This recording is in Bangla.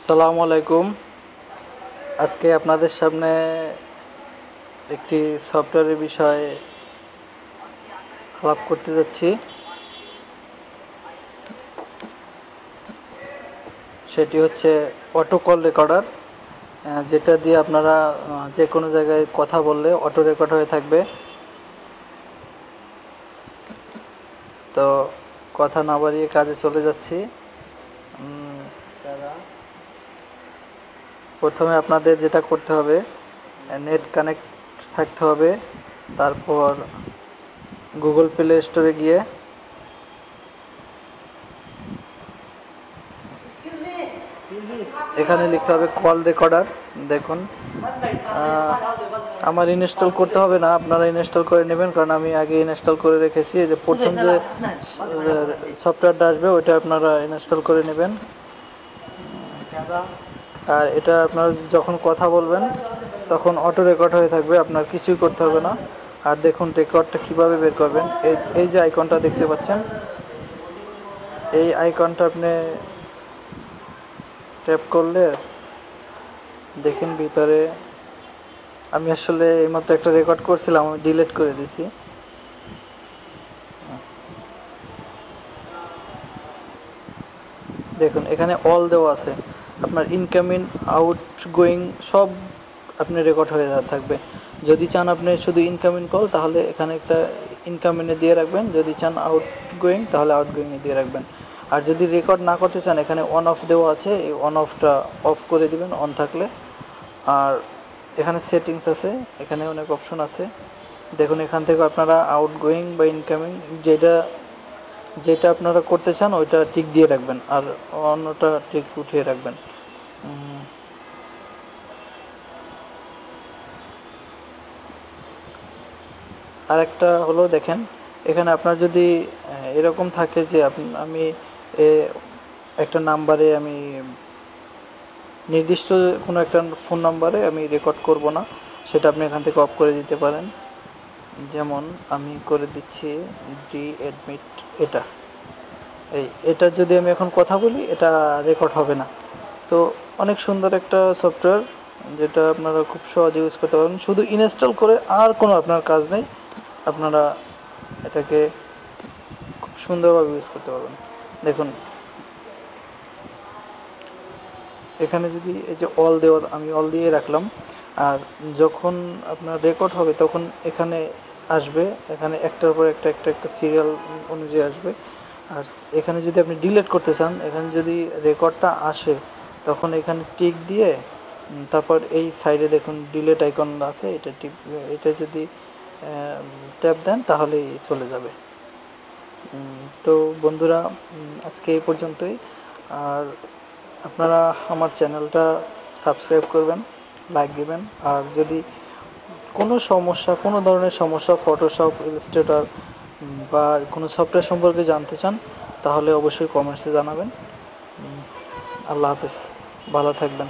সালামু আলাইকুম। আজকে আপনাদের সামনে একটি সফটওয়্যারের বিষয়ে আলাপ করতে যাচ্ছি। সেটি হচ্ছে অটো কল রেকর্ডার, যেটা দিয়ে আপনারা যে কোনো জায়গায় কথা বললে অটো রেকর্ড হয়ে থাকবে। তো কথা না বাড়িয়ে কাজে চলে যাচ্ছি। প্রথমে আপনাদের যেটা করতে হবে, নেট কানেক্ট থাকতে হবে। তারপর গুগল প্লে স্টোরে গিয়ে এখানে লিখতে হবে কল রেকর্ডার। দেখুন, আমার ইনস্টল করতে হবে না, আপনারা ইনস্টল করে নেবেন, কারণ আমি আগে ইনস্টল করে রেখেছি। এই যে প্রথম যে সফটওয়্যারটা আসবে ওইটা আপনারা ইনস্টল করে নেবেন। আর এটা আপনারা যখন কথা বলবেন তখন অটো রেকর্ড হয়ে থাকবে, আপনার কিছুই করতে হবে না। আর দেখুন রেকর্ডটা কিভাবে বের করবেন। এই যে আইকনটা দেখতে পাচ্ছেন, এই আইকনটা আপনি ট্যাপ করলে দেখেন ভিতরে, আমি আসলে এইমাত্র একটা রেকর্ড করছিলাম, আমি ডিলিট করে দিয়েছি। দেখুন এখানে অল দেওয়া আছে, আপনার ইনকামিং আউটগোয়িং সব আপনি রেকর্ড হয়ে থাকবে। যদি চান আপনি শুধু ইনকামিং কল, তাহলে এখানে একটা ইনকামিংয়ে দিয়ে রাখবেন। যদি চান আউটগোয়িং, তাহলে আউটগোয়িংয়ে দিয়ে রাখবেন। আর যদি রেকর্ড না করতে চান, এখানে অন অফ দেওয়া আছে, এই অন অফটা অফ করে দিবেন অন থাকলে। আর এখানে সেটিংস আছে, এখানে অনেক অপশন আছে। দেখুন এখান থেকে আপনারা আউটগোয়িং বা ইনকামিং যেটা আপনারা করতে চান ওইটা টিক দিয়ে রাখবেন, আর অন্যটা টিক উঠিয়ে রাখবেন। আর একটা হলো, দেখেন এখানে আপনার যদি এরকম থাকে যে আমি একটা নাম্বারে, আমি নির্দিষ্ট কোনো একটা ফোন নাম্বারে আমি রেকর্ড করব না, সেটা আপনি এখান থেকে অফ করে দিতে পারেন। যেমন আমি করে দিচ্ছি ডি অ্যাডমিট, এটা যদি আমি এখন কথা বলি এটা রেকর্ড হবে না। তো অনেক সুন্দর একটা সফটওয়্যার, যেটা আপনারা খুব সহজে ইউজ করতে পারবেন। শুধু ইনস্টল করে আর কোনো আপনার কাজ নেই, আপনারা এটাকে খুব সুন্দরভাবে ইউজ করতে পারবেন। দেখুন এখানে যদি এই যে অল দেওয়া, আমি অল দিয়ে রাখলাম। আর যখন আপনার রেকর্ড হবে তখন এখানে আসবে, এখানে একটার পর একটা একটা সিরিয়াল অনুযায়ী আসবে। আর এখানে যদি আপনি ডিলিট করতে চান, এখানে যদি রেকর্ডটা আসে তখন এখানে টিক দিয়ে তারপর এই সাইডে দেখুন ডিলিট আইকন আছে, এটা যদি ট্যাপ দেন তাহলেই চলে যাবে। তো বন্ধুরা, আজকে এই পর্যন্তই। আর আপনারা আমার চ্যানেলটা সাবস্ক্রাইব করবেন, লাইক দিবেন। আর যদি কোনো ধরনের সমস্যা, ফটোশপ, ইলাস্ট্রেটর বা কোনো সফটওয়্যার সম্পর্কে জানতে চান, তাহলে অবশ্যই কমেন্টসে জানাবেন। আল্লাহ হাফেজ, ভালো থাকবেন।